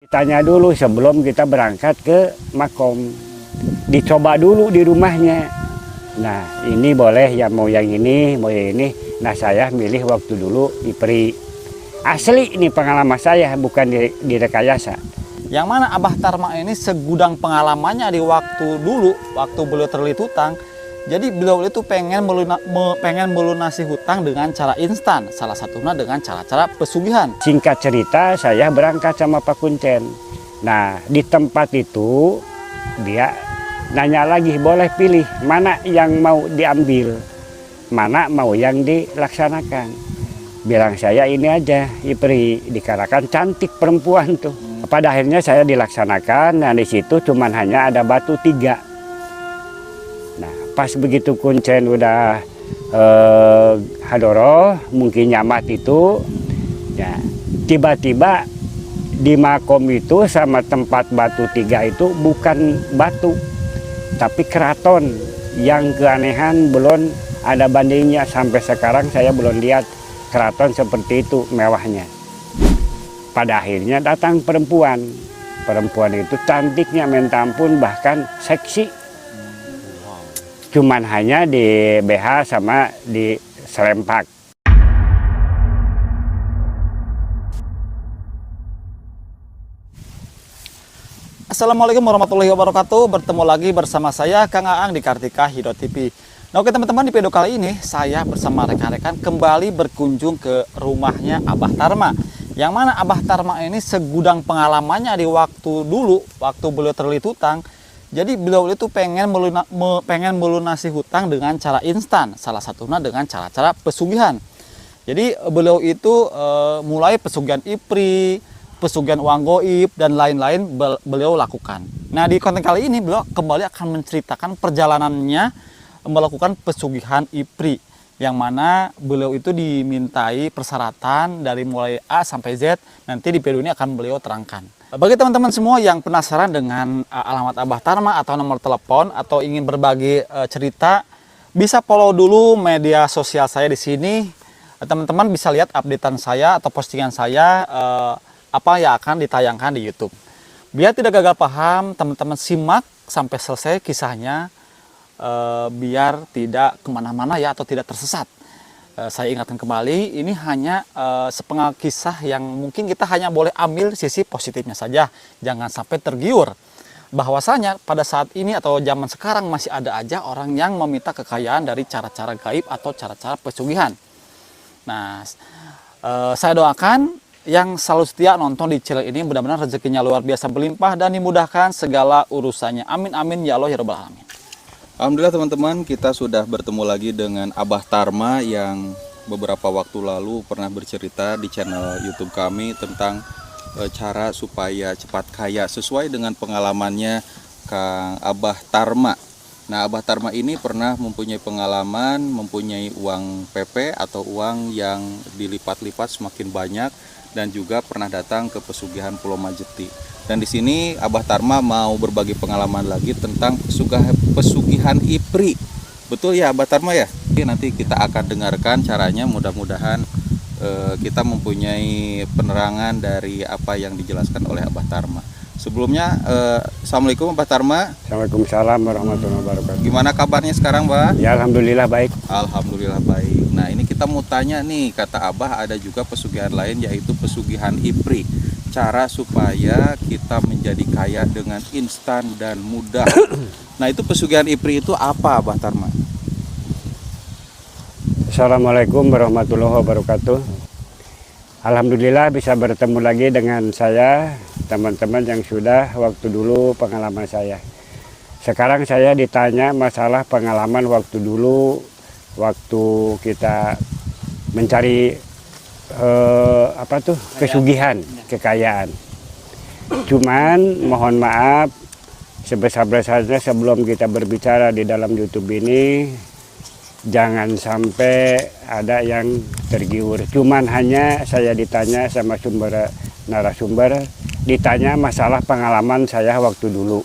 Tanya dulu sebelum kita berangkat ke makom. Dicoba dulu di rumahnya. Nah, ini boleh ya, mau yang ini, mau yang ini. Nah, saya milih waktu dulu IPRI. Asli ini pengalaman saya, bukan di rekayasa. Yang mana Abah Tarma ini segudang pengalamannya di waktu dulu, waktu beliau terlilit hutang. Jadi beliau itu pengen melunasi hutang dengan cara instan, salah satunya dengan cara-cara pesugihan. Singkat cerita, saya berangkat sama Pak Kuncen. Nah, di tempat itu dia nanya lagi, boleh pilih mana yang mau diambil, mana mau yang dilaksanakan. Bilang saya ini aja, IPRI, dikarenakan cantik perempuan tuh. Pada akhirnya saya dilaksanakan, nah di situ cuman hanya ada batu 3. Nah, pas begitu Kuncen udah hadoroh, mungkin nyamat itu, ya tiba-tiba di makom itu sama tempat batu 3 itu bukan batu, tapi keraton yang keanehan belum ada bandingnya. Sampai sekarang saya belum lihat keraton seperti itu mewahnya. Pada akhirnya datang perempuan. Perempuan itu cantiknya minta ampun, bahkan seksi. Cuman hanya di BH sama di serempak. Assalamualaikum warahmatullahi wabarakatuh. Bertemu lagi bersama saya Kang Aang di Kartika Hidro TV. Nah, oke teman-teman, di video kali ini saya bersama rekan-rekan kembali berkunjung ke rumahnya Abah Tarma. Yang mana Abah Tarma ini segudang pengalamannya di waktu dulu, waktu beliau terlilit hutang. Jadi beliau itu pengen melunasi hutang dengan cara instan, salah satunya dengan cara-cara pesugihan. Jadi beliau itu mulai pesugihan IPRI, pesugihan uang goib, dan lain-lain beliau lakukan. Nah, di konten kali ini beliau kembali akan menceritakan perjalanannya melakukan pesugihan IPRI, yang mana beliau itu dimintai persyaratan dari mulai A sampai Z. Nanti di video ini akan beliau terangkan. Bagi teman-teman semua yang penasaran dengan alamat Abah Tarma atau nomor telepon atau ingin berbagi cerita, bisa follow dulu media sosial saya di sini. Teman-teman bisa lihat updatean saya atau postingan saya apa yang akan ditayangkan di YouTube. Biar tidak gagal paham, teman-teman simak sampai selesai kisahnya, biar tidak kemana-mana ya, atau tidak tersesat. Saya ingatkan kembali, ini hanya sepenggal kisah yang mungkin kita hanya boleh ambil sisi positifnya saja. Jangan sampai tergiur. Bahwasanya pada saat ini atau zaman sekarang masih ada aja orang yang meminta kekayaan dari cara-cara gaib atau cara-cara pesugihan. Nah, saya doakan yang selalu setia nonton di channel ini mudah-mudahan rezekinya luar biasa berlimpah dan dimudahkan segala urusannya. Amin amin ya Allah ya Rabbal alamin. Alhamdulillah teman-teman, kita sudah bertemu lagi dengan Abah Tarma yang beberapa waktu lalu pernah bercerita di channel YouTube kami tentang cara supaya cepat kaya sesuai dengan pengalamannya Kang Abah Tarma. Nah, Abah Tarma ini pernah mempunyai pengalaman mempunyai uang PP atau uang yang dilipat-lipat semakin banyak, dan juga pernah datang ke pesugihan Pulau Majeti. Dan di sini Abah Tarma mau berbagi pengalaman lagi tentang pesugihan IPRI. Betul ya Abah Tarma ya? Nanti kita akan dengarkan caranya, mudah-mudahan kita mempunyai penerangan dari apa yang dijelaskan oleh Abah Tarma. Sebelumnya, Assalamualaikum Abah Tarma. Waalaikumsalam warahmatullahi wabarakatuh. Gimana kabarnya sekarang, Mbak? Ya, alhamdulillah baik. Alhamdulillah baik. Nah, ini kita mau tanya nih, kata Abah ada juga pesugihan lain yaitu pesugihan IPRI. Cara supaya kita menjadi kaya dengan instan dan mudah. Nah, itu pesugihan IPRI itu apa Abah Tarma? Assalamualaikum warahmatullahi wabarakatuh. Alhamdulillah bisa bertemu lagi dengan saya, teman-teman yang sudah waktu dulu pengalaman saya. Sekarang saya ditanya masalah pengalaman waktu dulu, waktu kita mencari pesugihan, kekayaan. Cuman mohon maaf sebesar-besarnya sebelum kita berbicara di dalam YouTube ini, jangan sampai ada yang tergiur. Cuman hanya saya ditanya sama narasumber, ditanya masalah pengalaman saya waktu dulu.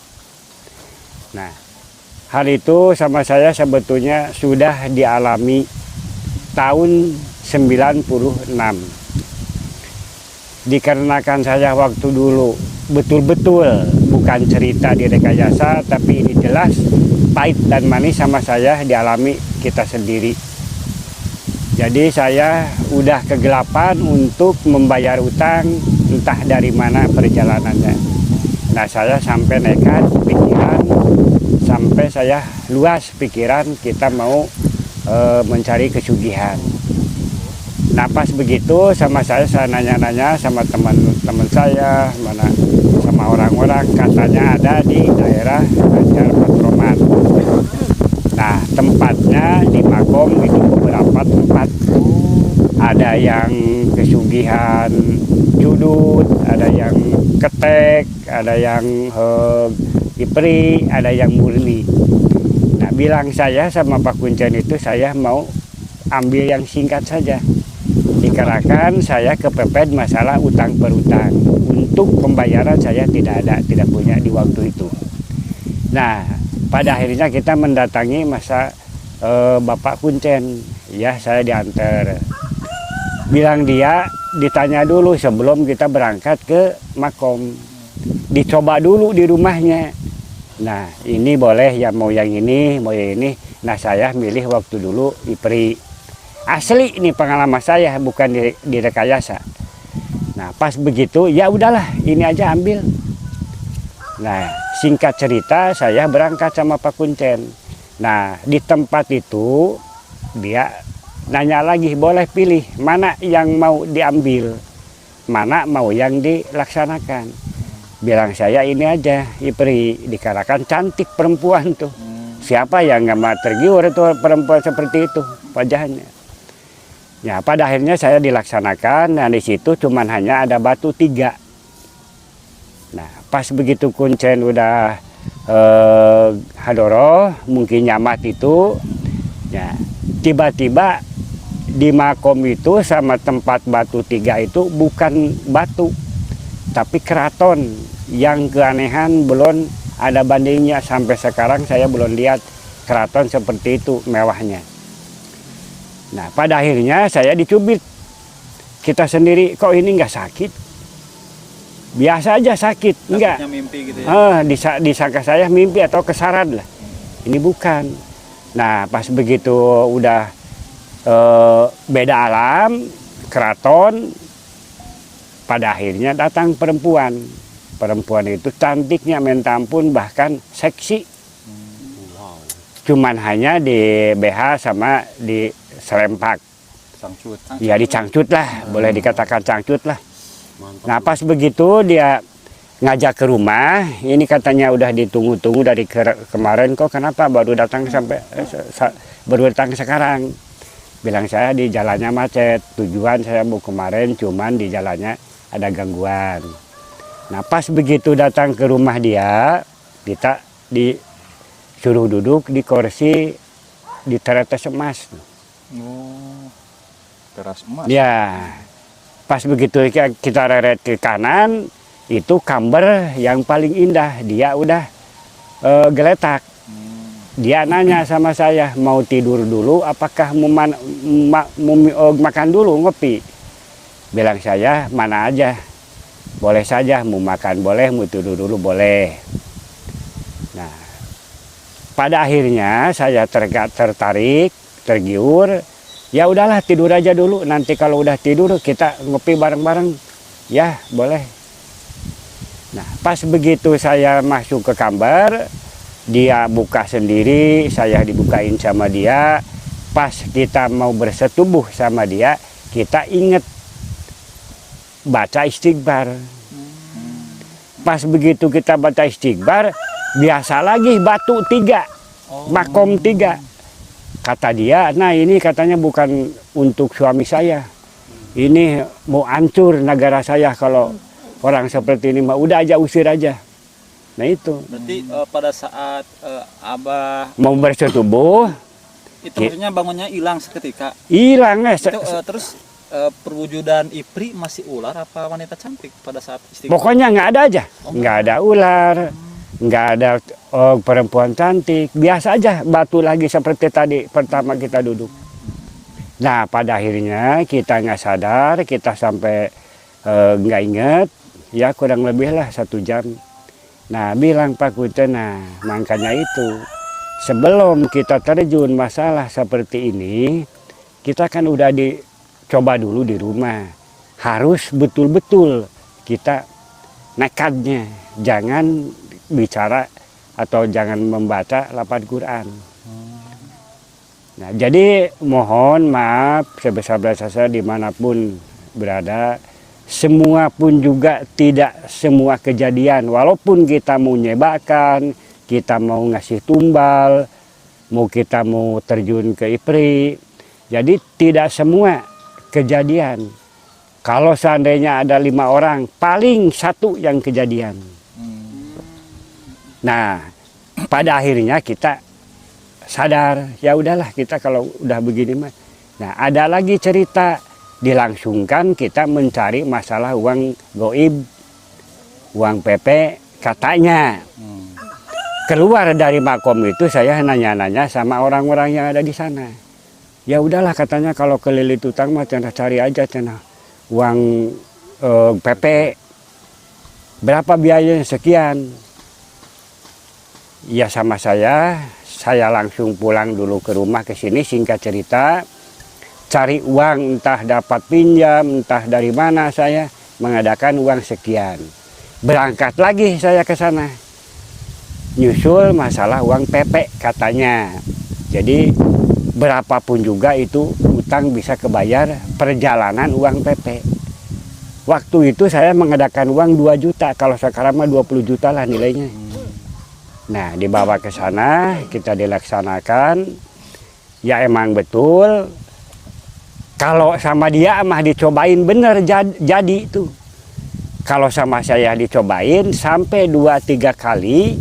Nah, hal itu sama saya sebetulnya sudah dialami tahun 96. dikarenakan saya waktu dulu betul-betul bukan cerita direkayasa, tapi ini jelas pahit dan manis sama saya dialami kita sendiri. Jadi saya udah kegelapan untuk membayar utang, entah dari mana perjalanannya. Nah, saya sampai nekat pikiran, sampai saya luas pikiran kita mau mencari kesugihan. Nah, pas begitu sama saya nanya-nanya sama teman-teman saya, sama orang-orang, katanya ada di daerah Banjar Matraman. Nah, tempatnya di Makom itu beberapa tempat. Ada yang kesugihan judut, ada yang ketek, ada yang ipri, ada yang murni. Nah, bilang saya sama Pak Kuncen itu saya mau ambil yang singkat saja. Dikarenakan saya kepepet masalah utang berutang. Untuk pembayaran saya tidak punya di waktu itu. Nah, pada akhirnya kita mendatangi Bapak Kuncen. Ya, saya diantar. Bilang dia ditanya dulu sebelum kita berangkat ke Makom. Dicoba dulu di rumahnya. Nah, ini boleh ya, mau yang ini, mau yang ini. Nah, saya milih waktu dulu ipri. Asli ini pengalaman saya, bukan direkayasa. Nah, pas begitu ya udahlah, ini aja ambil. Nah, singkat cerita saya berangkat sama Pak Kuncen. Nah, di tempat itu dia nanya lagi, boleh pilih mana yang mau diambil, mana mau yang dilaksanakan. Bilang saya ini aja ipri, dikarenakan cantik perempuan tuh. Siapa yang nggak mau tergiur itu perempuan seperti itu wajahnya. Ya, pada akhirnya saya dilaksanakan. Nah, di situ cuman hanya ada batu 3. Nah, pas begitu Kuncen udah hadoroh, mungkin nyamat itu, ya tiba-tiba di Makom itu sama tempat batu 3 itu bukan batu, tapi keraton yang keanehan belum ada bandingnya. Sampai sekarang saya belum lihat keraton seperti itu mewahnya. Nah, pada akhirnya saya dicubit. Kita sendiri, kok ini nggak sakit? Biasa aja sakit, enggak. Mimpi gitu ya? Disangka saya mimpi atau kesaran lah. Ini bukan. Nah, pas begitu udah beda alam, keraton, pada akhirnya datang perempuan. Perempuan itu cantiknya minta ampun, bahkan seksi. Cuman hanya di BH sama di serempak. Cangcut. Ya dicangcut lah, boleh dikatakan cangcut lah. Nah, pas begitu dia ngajak ke rumah, ini katanya udah ditunggu-tunggu dari kemarin, kok kenapa baru datang baru datang sekarang. Bilang saya di jalannya macet, tujuan saya mau kemarin cuman di jalannya ada gangguan. Nah, pas begitu datang ke rumah dia, kita disuruh duduk di kursi di teras emas. Oh, teras emas. Ya, pas begitu kita reret ke kanan, itu kamar yang paling indah. Dia udah geletak. Dia nanya sama saya, mau tidur dulu, apakah mau makan dulu, ngopi? Bilang saya, mana aja, boleh saja, mau makan boleh, mau tidur dulu boleh. Nah, pada akhirnya saya tertarik, tergiur, ya udahlah tidur aja dulu, nanti kalau udah tidur kita ngopi bareng-bareng, ya boleh. Nah, pas begitu saya masuk ke kamar, dia buka sendiri, saya dibukain sama dia. Pas kita mau bersetubuh sama dia, kita inget baca istighfar. Pas begitu kita baca istighfar, biasa lagi batu 3, Makom 3. Kata dia, nah ini katanya bukan untuk suami saya. Ini mau hancur negara saya kalau orang seperti ini, mah udah aja usir aja. Nah itu. Berarti pada saat Abah mau bersetubuh, itu maksudnya bangunnya hilang seketika. Hilang ya. Terus perwujudan ipri masih ular apa wanita cantik pada saat istighfar? Pokoknya nggak ada aja, nggak ada ular, nggak ada perempuan cantik, biasa aja batu lagi seperti tadi pertama kita duduk. Nah, pada akhirnya kita nggak sadar, kita sampai nggak inget, ya kurang lebih lah 1 jam. Nah bilang Pak Kuncen, nah makanya itu sebelum kita terjun masalah seperti ini, kita kan udah dicoba dulu di rumah. Harus betul-betul kita nekatnya, jangan bicara atau jangan membaca lafaz Quran. Nah, jadi mohon maaf sebesar-besarnya dimanapun berada, semua pun juga tidak semua kejadian, walaupun kita mau nyebakan, kita mau ngasih tumbal, kita mau terjun ke IPRI, jadi tidak semua kejadian. Kalau seandainya ada 5 orang, paling 1 yang kejadian. Nah, pada akhirnya kita sadar, ya udahlah kita kalau udah begini mah. Nah, ada lagi cerita, dilangsungkan kita mencari masalah uang goib, uang PP katanya. Keluar dari makom itu saya nanya-nanya sama orang-orang yang ada di sana. Ya udahlah katanya kalau kelilit utang mah cari aja uang PP. Berapa biayanya sekian? Ya sama saya langsung pulang dulu ke rumah ke sini, singkat cerita, cari uang entah dapat pinjam, entah dari mana, saya mengadakan uang sekian. Berangkat lagi saya ke sana, nyusul masalah uang PP katanya. Jadi berapapun juga itu utang bisa kebayar perjalanan uang PP. Waktu itu saya mengadakan uang 2 juta, kalau sekarang mah 20 juta lah nilainya. Nah, dibawa ke sana, kita dilaksanakan. Ya emang betul, kalau sama dia mah dicobain bener jadi itu. Kalau sama saya dicobain sampai 2-3 kali,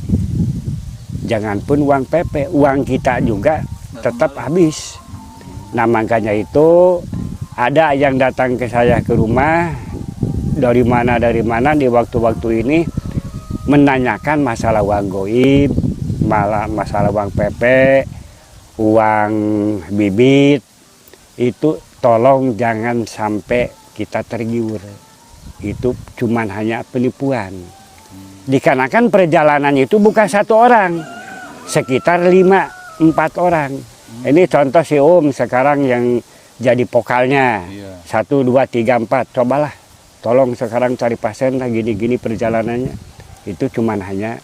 jangan pun uang PP, uang kita juga tetap habis. Nah makanya itu ada yang datang ke saya ke rumah, dari mana di waktu-waktu ini, menanyakan masalah uang goib, masalah uang PP, uang bibit, itu tolong jangan sampai kita tergiur. Itu cuman hanya penipuan. Dikarenakan perjalanan itu bukan 1 orang, sekitar 5-4 orang. Ini contoh si Om sekarang yang jadi vokalnya. 1, 2, 3, 4, cobalah. Tolong sekarang cari pasien lah, gini-gini perjalanannya. Itu cuman hanya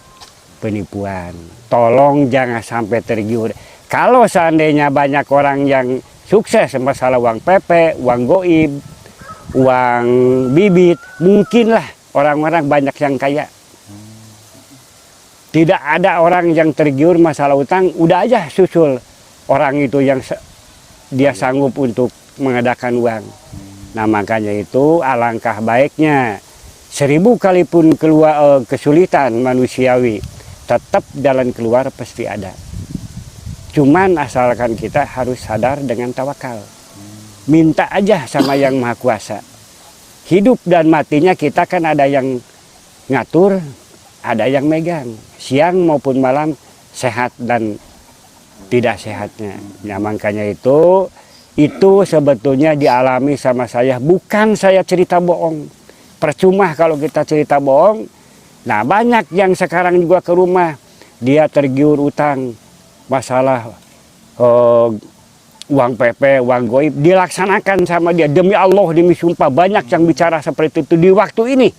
penipuan. Tolong jangan sampai tergiur. Kalau seandainya banyak orang yang sukses masalah uang PP, uang goib, uang bibit, mungkinlah orang-orang banyak yang kaya. Tidak ada orang yang tergiur masalah utang, udah aja susul orang itu yang dia sanggup untuk mengadakan uang. Nah makanya itu alangkah baiknya 1000 kali pun keluar kesulitan manusiawi, tetap jalan keluar pasti ada. Cuman asalkan kita harus sadar dengan tawakal. Minta aja sama yang Maha Kuasa. Hidup dan matinya kita kan ada yang ngatur, ada yang megang. Siang maupun malam, sehat dan tidak sehatnya. Nah makanya itu sebetulnya dialami sama saya. Bukan saya cerita bohong. Percuma kalau kita cerita bohong. Nah banyak yang sekarang juga ke rumah, dia tergiur utang, masalah uang PP, uang goib, dilaksanakan sama dia. Demi Allah, demi sumpah, banyak yang bicara seperti itu di waktu ini.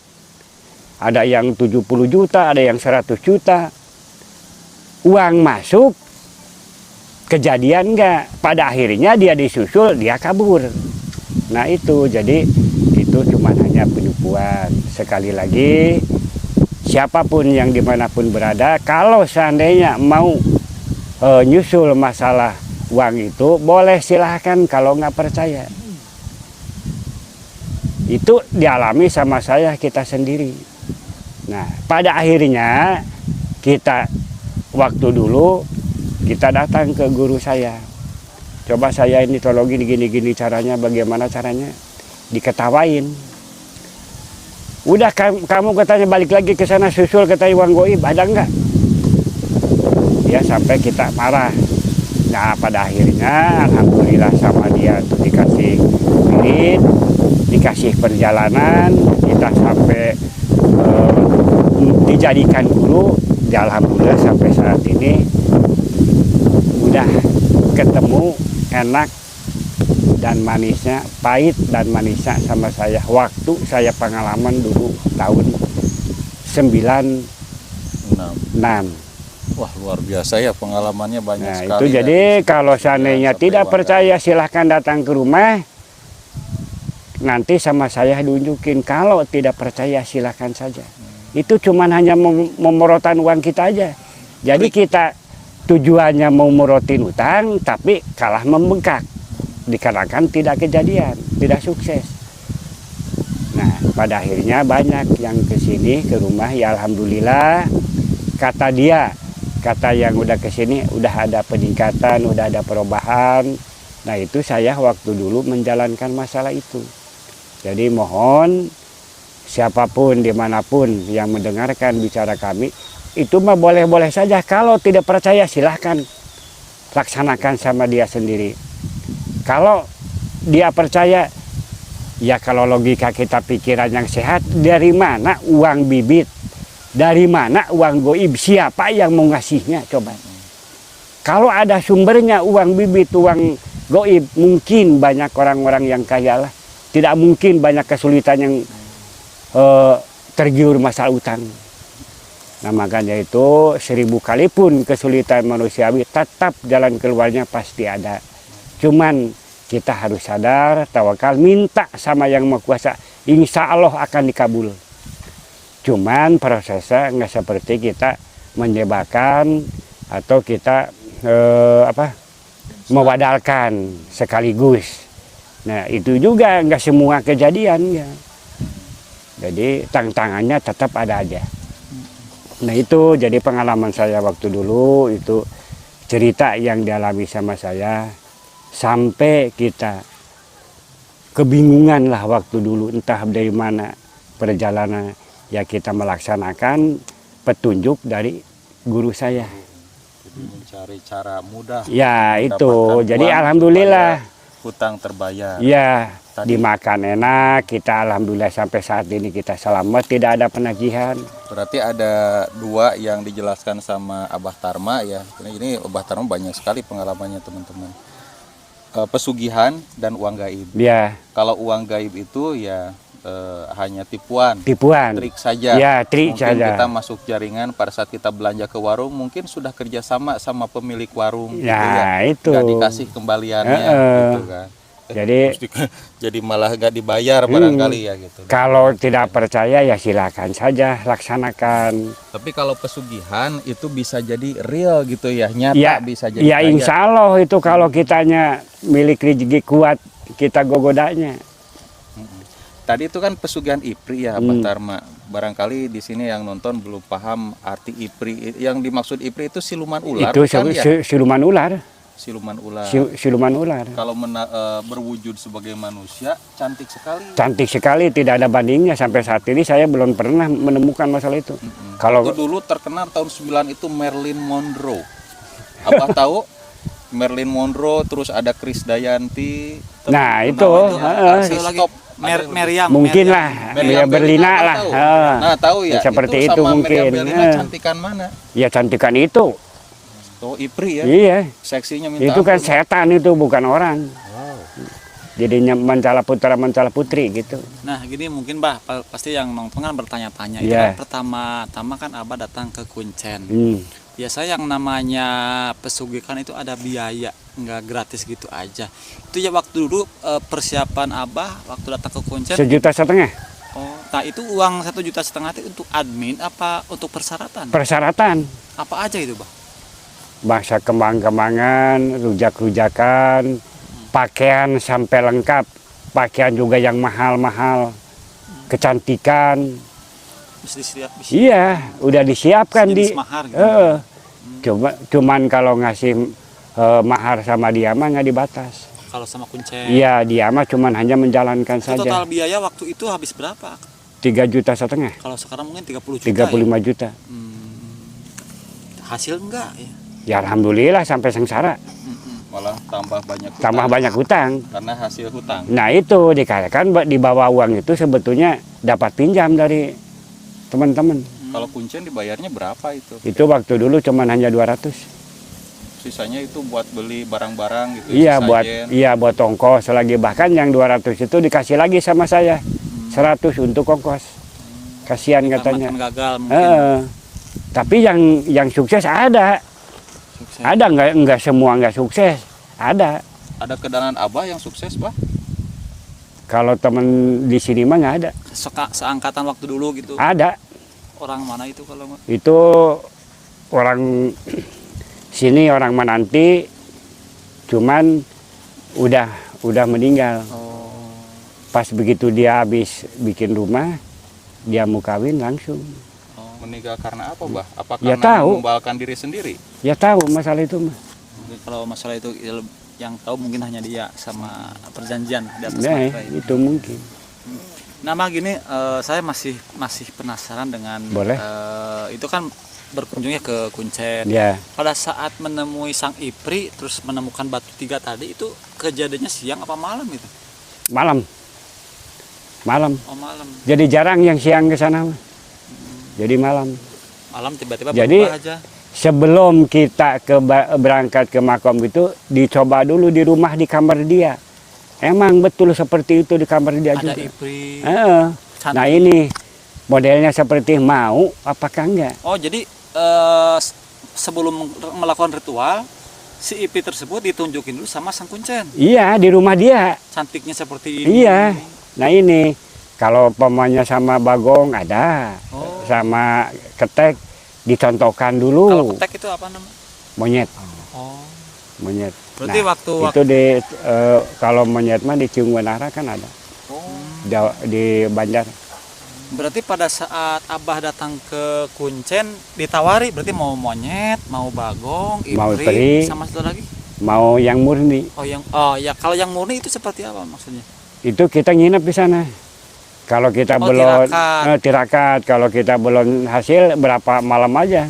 Ada yang 70 juta, ada yang 100 juta. Uang masuk, kejadian enggak. Pada akhirnya dia disusul, dia kabur. Nah itu, jadi itu cuma hanya penipuan. Sekali lagi, siapapun yang dimanapun berada, kalau seandainya mau nyusul masalah uang itu, boleh silahkan kalau nggak percaya. Itu dialami sama saya, kita sendiri. Nah, pada akhirnya kita waktu dulu kita datang ke guru saya. Coba saya ini tolongin gini-gini caranya, bagaimana caranya? Diketawain. Udah kamu katanya balik lagi ke sana susul katanya uang goib, ada enggak? Ya sampai kita marah. Nah pada akhirnya alhamdulillah sama dia tuh dikasih duit, dikasih perjalanan, kita sampai dijadikan guru. Ya, alhamdulillah sampai saat ini udah ketemu enak dan manisnya, pahit dan manisnya sama saya. Waktu saya pengalaman dulu tahun 96. Wah, luar biasa ya pengalamannya banyak Nah sekali. itu jadi kalau seandainya sampai tidak Wanggai. percaya silahkan datang ke rumah. Nanti sama saya tunjukin. Kalau tidak percaya silahkan saja. Itu cuman hanya memorotan uang kita aja. Jadi kita tujuannya mau morotin utang tapi kalah membengkak. Dikarenakan tidak kejadian, tidak sukses. Nah pada akhirnya banyak yang kesini ke rumah, ya alhamdulillah. Kata dia, kata yang udah kesini udah ada peningkatan, udah ada perubahan. Nah itu saya waktu dulu menjalankan masalah itu. Jadi mohon siapapun dimanapun yang mendengarkan bicara kami, itu mah boleh-boleh saja. Kalau tidak percaya silahkan laksanakan sama dia sendiri. Kalau dia percaya, ya kalau logika kita pikiran yang sehat, dari mana uang bibit? Dari mana uang goib? Siapa yang mau ngasihnya? Coba. Kalau ada sumbernya uang bibit, uang goib, mungkin banyak orang-orang yang kaya lah. Tidak mungkin banyak kesulitan yang tergiur masalah utang. Nah makanya itu 1000 kali pun kesulitan manusiawi, tetap jalan keluarnya pasti ada. Cuman kita harus sadar, tawakal, minta sama Yang Maha Kuasa, insya Allah akan dikabul. Cuman prosesnya nggak seperti kita menyebarkan atau kita mewadalkan sekaligus. Nah itu juga nggak semua kejadian ya. Jadi tantangannya tetap ada aja. Nah itu jadi pengalaman saya waktu dulu, itu cerita yang dialami sama saya. Sampai kita kebingungan lah waktu dulu, entah dari mana perjalanan. Ya kita melaksanakan petunjuk dari guru saya. Jadi mencari cara mudah. Ya itu, mendapatkan jadi uang alhamdulillah. supaya hutang terbayar. Ya, Tadi- dimakan enak, kita alhamdulillah sampai saat ini kita selamat, tidak ada penagihan. Berarti ada 2 yang dijelaskan sama Abah Tarma ya. Ini Abah Tarma banyak sekali pengalamannya teman-teman. Pesugihan dan uang gaib. Ya, Kalau uang gaib itu ya hanya tipuan, tipuan. trik saja. Ya, trik Mungkin saja. kita masuk jaringan pada saat kita belanja ke warung, mungkin sudah kerjasama sama pemilik warung. Ya, gitu ya. itu. Nggak dikasih kembaliannya, gitu kan. Jadi Jadi malah nggak dibayar barangkali ya gitu. kalau tidak percaya ya silakan saja laksanakan. Tapi kalau pesugihan itu bisa jadi real gitu ya, nyata Ya, bisa jadi. ya kaya. insya Allah itu kalau kitanya milik rezeki kuat, kita gogodanya. Tadi itu kan pesugihan IPRI ya, Abah Tarma. Barangkali di sini yang nonton belum paham arti IPRI. Yang dimaksud IPRI itu siluman ular, Itu bukan ya? siluman ular. Siluman ular. Siluman ular. Kalau berwujud sebagai manusia, cantik sekali. Cantik sekali, tidak ada bandingnya. Sampai saat ini saya belum pernah menemukan masalah itu. Kalau Itu dulu terkenal tahun 9 itu Marilyn Monroe. Abah tahu Marilyn Monroe, terus ada Krisdayanti. Nah, itu, Stop. Meriam. mungkin lah, ya Berlina lah. Nah, tahu ya. Seperti itu sama mungkin. Meriam Bellina cantikan mana? Ya cantikan itu. Oh, IPRI ya. Iya, Seksinya minta itu kan ampun. setan itu, bukan orang. Jadinya mencala putra mencala putri gitu. Nah gini mungkin Bah, pasti yang nonton kan bertanya-tanya. Itu Iya. kan pertama-tama kan Abah datang ke Kuncen. Biasa yang namanya pesugihan itu ada biaya, nggak gratis gitu aja. Itu ya waktu dulu persiapan Abah waktu datang ke Kuncen. 1,5 juta. Oh, nah itu uang 1,5 juta itu untuk admin apa untuk persyaratan? Persyaratan. Apa aja itu Bah? Bangsa kembang-kembangan, rujak-rujakan, pakaian sampai lengkap. Pakaian juga yang mahal-mahal. Kecantikan. Bisa Iya, udah disiapkan sejenis di. mahar gitu. Cuman kalau ngasih mahar sama dia mah nggak dibatas. Kalau sama Kuncen. Iya, dia mah cuman hanya menjalankan Itu total saja. biaya waktu itu habis berapa? 3,5 juta. Kalau sekarang mungkin 30 juta. 35 juta. Hasil enggak ya? Ya alhamdulillah sampai sengsara. Malah tambah banyak hutang. tambah banyak hutang. Karena hasil hutang. Nah itu dikatakan di bawah uang itu sebetulnya dapat pinjam dari teman-teman. Kalau kuncen dibayarnya berapa itu? Itu waktu dulu cuman hanya 200. Sisanya itu buat beli barang-barang gitu. Iya sesajen. buat ongkos lagi, bahkan yang 200 itu dikasih lagi sama saya 100 untuk ongkos. Kasihan katanya. Makan gagal mungkin. Tapi yang sukses ada. Sukses. Ada nggak semua nggak sukses. Ada. Ada kedanan Abah yang sukses, Bah? Kalau temen di sini mah nggak ada. Seangkatan waktu dulu gitu. Ada. Orang mana itu kalau nggak? Itu orang sini orang Menanti, cuman udah meninggal. Oh. Pas begitu dia habis bikin rumah, dia mau kawin langsung. Meninggal karena apa, Bah? Apa Ya, karena tahu. mengumbalkan diri sendiri? Ya tahu masalah itu mah. Mungkin kalau masalah itu yang tahu mungkin hanya dia sama perjanjian di atas Nah, materai. itu mungkin. Nama gini, saya masih penasaran dengan Boleh. itu kan berkunjungnya ke Kuncen. Ya, Pada saat menemui sang Ipri terus menemukan batu 3 tadi itu kejadiannya siang apa malam itu? malam. Malam. Oh malam. Jadi jarang yang siang ke sana mah. Jadi malam. Malam tiba-tiba Jadi, berubah aja. Sebelum kita berangkat ke makom gitu, dicoba dulu di rumah di kamar dia. Emang betul seperti itu di kamar dia Ada juga. Ipri. Nah ini modelnya seperti mau apakah enggak? Oh jadi sebelum melakukan ritual si Ipri tersebut ditunjukin dulu sama sang Kuncen. Iya di rumah dia. Cantiknya seperti ini. Iya. Nah ini kalau pemanya sama Bagong ada, Oh. sama Ketek dicontohkan Kalau dulu. ketek itu apa namanya? Monyet, Oh. monyet. Berarti Nah, waktu itu kalau monyet mah di Ciung Benara kan ada di Banjar. berarti pada saat Abah datang ke Kuncen ditawari berarti mau monyet, mau Bagong, Mau Ipri, Ipri. sama satu lagi. Mau yang murni Ya kalau yang murni itu seperti apa maksudnya? itu kita nginep di sana. Kalau kita belum tirakat. tirakat, kalau kita belum hasil berapa malam aja.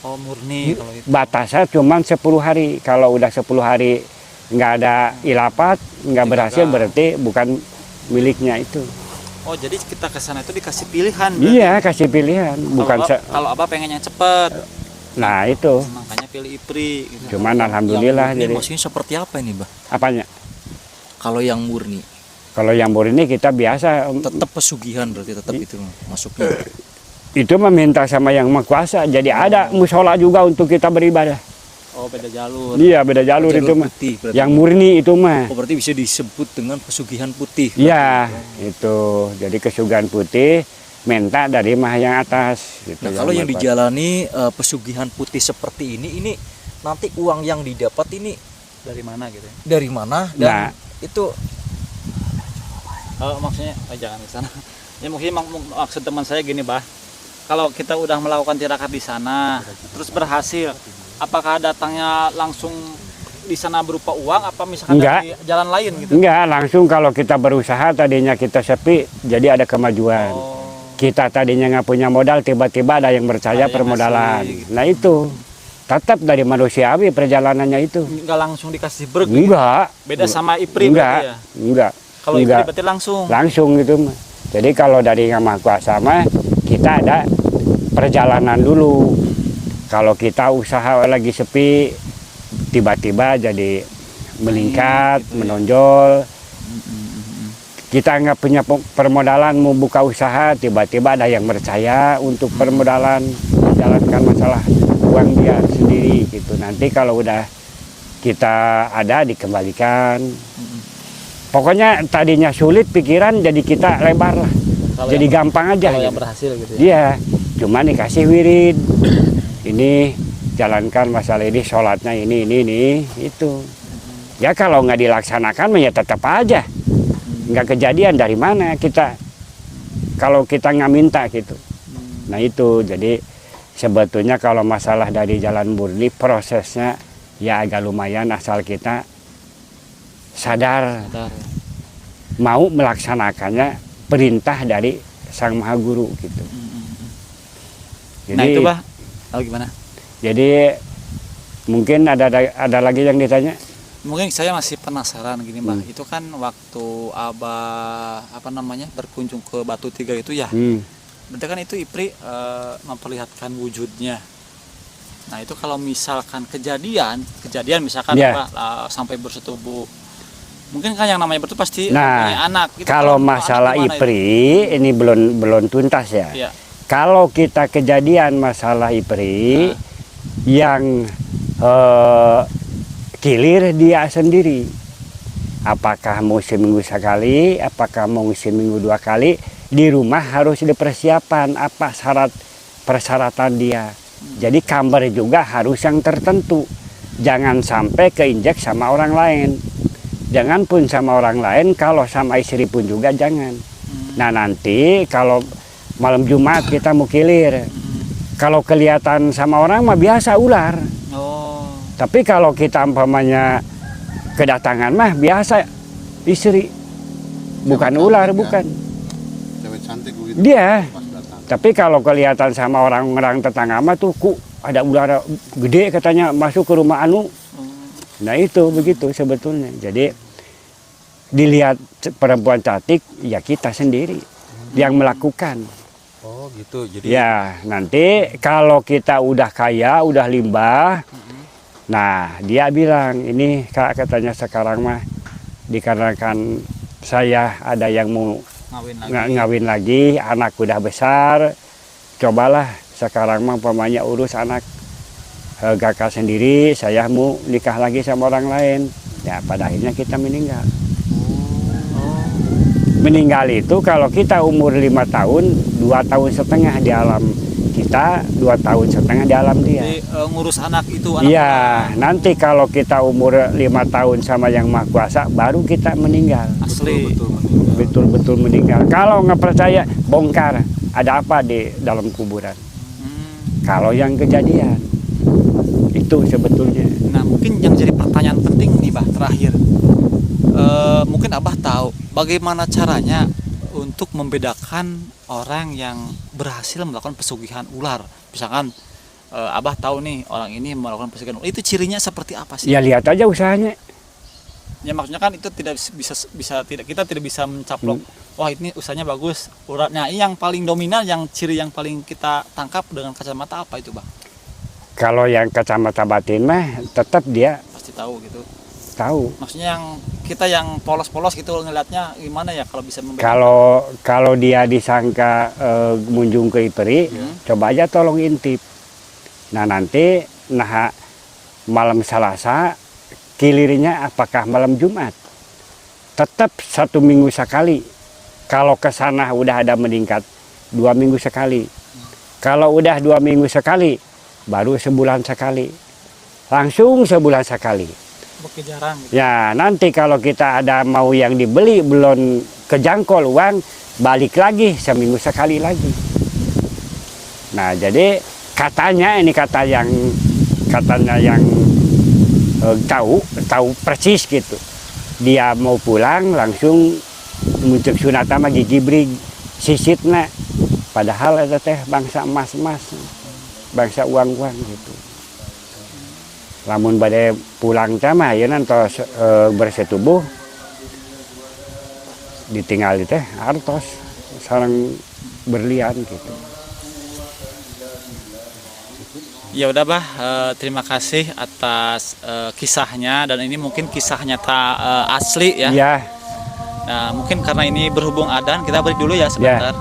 Oh murni kalau itu. Batasnya cuma 10 hari. Kalau udah 10 hari nggak ada ilapat, nggak berhasil Gagal. berarti bukan miliknya itu. Oh jadi kita ke sana itu dikasih pilihan. berarti? Iya, kasih pilihan, bukan Kalau Abah pengen yang cepet, Nah, itu. makanya pilih Ipri. Gitu. Cuman alhamdulillah Ini jadi maksudnya seperti apa ini, Bah? apanya? Kalau yang murni, Kalau yang murni kita biasa tetap pesugihan berarti tetap itu masuknya. itu meminta sama yang Maha Kuasa. Jadi ada musola juga untuk kita beribadah. Oh beda jalur. Iya, beda jalur itu mah. putih berarti. Yang murni itu mah. Oh, berarti bisa disebut dengan pesugihan putih. Iya, itu. Jadi kesugahan putih minta dari Maha yang atas gitu. Nah, kalau yang Maha Kuasa. dijalani pesugihan putih seperti ini nanti uang yang didapat ini Dari mana gitu? dari mana Nah. dan itu Maksudnya jangan ke sana. Ya mungkin maksud teman saya gini, Bah. Kalau kita udah melakukan tirakat di sana, terus berhasil, apakah datangnya langsung di sana berupa uang apa misalkan Enggak. dari jalan lain gitu? Enggak, langsung kalau kita berusaha tadinya kita sepi, jadi ada kemajuan. Oh. Kita tadinya nggak punya modal, tiba-tiba ada yang Ada percaya yang permodalan. ngasih, gitu. Nah itu, tetap dari manusiawi perjalanannya itu. Enggak langsung dikasih berg. Enggak. Beda sama Ipri Enggak, berarti ya. enggak. Kalau Ipri enggak. berarti langsung. Langsung gitu mah. Jadi kalau dari Yang Maha Kuasa mah kita ada perjalanan dulu. Kalau kita usaha lagi sepi, tiba-tiba jadi meningkat, gitu ya. menonjol. Kita nggak punya permodalan mau buka usaha, tiba-tiba ada yang percaya untuk permodalan menjalankan masalah uang dia sendiri gitu. Nanti kalau udah kita ada dikembalikan. Pokoknya tadinya sulit pikiran jadi kita lebar lah. Kalau Jadi yang- gampang aja. Kalau yang gitu. berhasil gitu ya. Iya, cuma dikasih wirid. Ini jalankan masalah ini, sholatnya ini, itu. Ya kalau nggak dilaksanakan ya tetap aja. Nggak kejadian dari mana kita. Kalau kita nggak minta gitu. Nah itu, jadi sebetulnya kalau masalah dari jalan murni prosesnya ya agak lumayan asal kita sadar Bentar. mau melaksanakannya perintah dari Sang Maha Guru gitu. Nah itu, Bah. Oh gimana? Jadi mungkin ada lagi yang ditanya. Mungkin saya masih penasaran gini Mbah, itu kan waktu Abah berkunjung ke Batu Tiga itu ya. Berarti kan itu Ipri memperlihatkan wujudnya. Nah itu kalau misalkan kejadian misalkan sampai bersetubuh, mungkin kan yang namanya bersetubuh pasti punya anak. Itu kalau masalah Ipri ini belum tuntas ya. Kalau kita kejadian masalah Ipri yang kilir dia sendiri. Apakah mau seminggu sekali, apakah mau seminggu 2 kali, di rumah harus dipersiapkan apa persyaratan dia. Jadi kamar juga harus yang tertentu. Jangan sampai keinjak sama orang lain. Jangan pun sama orang lain, kalau sama istri pun juga jangan. Nah nanti kalau malam Jumat kita mau kilir. Kalau kelihatan sama orang mah biasa ular. Tapi kalau kita umpamanya kedatangan mah biasa istri, bukan ular, bukan. Cewek cantik begitu. Dia. Tapi kalau kelihatan sama orang-orang tetangga mah tuh ada ular gede katanya masuk ke rumah anu. Nah itu begitu sebetulnya. Jadi dilihat perempuan cantik ya kita sendiri yang melakukan. Oh gitu. Jadi ya nanti kalau kita udah kaya, udah limbah. Nah dia bilang ini katanya sekarang mah dikarenakan saya ada yang mau ngawin lagi, anak udah besar, cobalah sekarang mah umpamanya urus anak kakak sendiri, saya mau nikah lagi sama orang lain. Ya pada akhirnya kita meninggal. Meninggal itu kalau kita umur 5 tahun, 2,5 tahun di alam kita, 2,5 tahun di alam dia. Jadi, ngurus anak itu. Iya, nanti kalau kita umur 5 tahun sama yang Maha Kuasa, baru kita meninggal. Asli. Betul-betul meninggal. Kalau nggak percaya, bongkar. Ada apa di dalam kuburan? Kalau yang kejadian, itu sebetulnya. Nah mungkin yang jadi pertanyaan penting nih Bah, terakhir. Mungkin Abah tahu bagaimana caranya untuk membedakan orang yang berhasil melakukan pesugihan ular. Misalkan Abah tahu nih orang ini melakukan pesugihan ular, itu cirinya seperti apa sih? Ya lihat aja usahanya. Ya maksudnya kan itu tidak kita tidak bisa mencaplok. Wah ini usahanya bagus, uratnya. Yang paling dominan, yang ciri yang paling kita tangkap dengan kacamata apa itu Bang? Kalau yang kacamata batin mah tetap dia Pasti tahu gitu. tahu. Maksudnya yang polos-polos gitu ngelihatnya gimana ya kalau bisa membedakan? Kalau dia disangka munjung ke Ipri, coba aja tolong intip. Nah nanti malam Selasa kilirnya apakah malam Jumat? Tetap 1 minggu sekali. Kalau ke sana udah ada meningkat 2 minggu sekali. Kalau udah 2 minggu sekali, baru sebulan sekali. Langsung sebulan sekali. Oke, jarang gitu. Ya nanti kalau kita ada mau yang dibeli belum kejangkau uang, balik lagi seminggu sekali lagi. Nah jadi katanya ini katanya yang tahu persis gitu. Dia mau pulang langsung muncul sunat sama gigi brig sisitna. Padahal ada teh bangsa emas-emas, bangsa uang-uang gitu. Lamun badai pulang sama ya nanti bersetubuh ditinggal teh artos sareng berlian gitu. Ya udah Bah, terima kasih atas kisahnya, dan ini mungkin kisah nyata asli ya. Ya. Nah, mungkin karena ini berhubung adzan kita break dulu ya sebentar.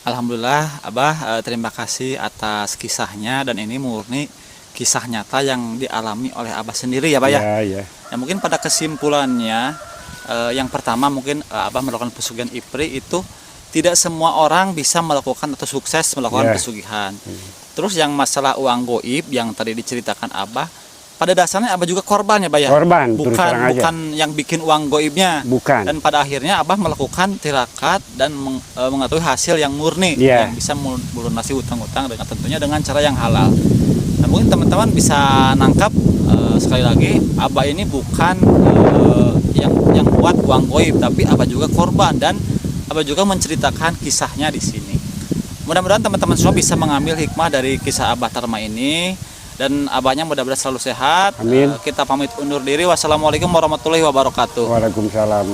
Alhamdulillah Abah, terima kasih atas kisahnya, dan ini murni kisah nyata yang dialami oleh Abah sendiri ya Pak ya. Ya. Ya mungkin pada kesimpulannya yang pertama mungkin Abah melakukan pesugihan Ipri itu tidak semua orang bisa melakukan atau sukses melakukan pesugihan. Terus yang masalah uang goib yang tadi diceritakan Abah, pada dasarnya Abah juga korban ya Pak ya. Korban, bukan yang bikin uang goibnya. Bukan. Dan pada akhirnya Abah melakukan tirakat dan mengetahui hasil yang murni yang bisa melunasi hutang-hutang dengan tentunya dengan cara yang halal. Nah, mungkin teman-teman bisa nangkap sekali lagi Abah ini bukan yang buat uang goib, tapi Abah juga korban, dan Abah juga menceritakan kisahnya di sini. Mudah-mudahan teman-teman semua bisa mengambil hikmah dari kisah Abah Tarma ini. Dan abahnya mudah-mudahan selalu sehat. Amin. Kita pamit undur diri. Wassalamualaikum warahmatullahi wabarakatuh. Waalaikumsalam.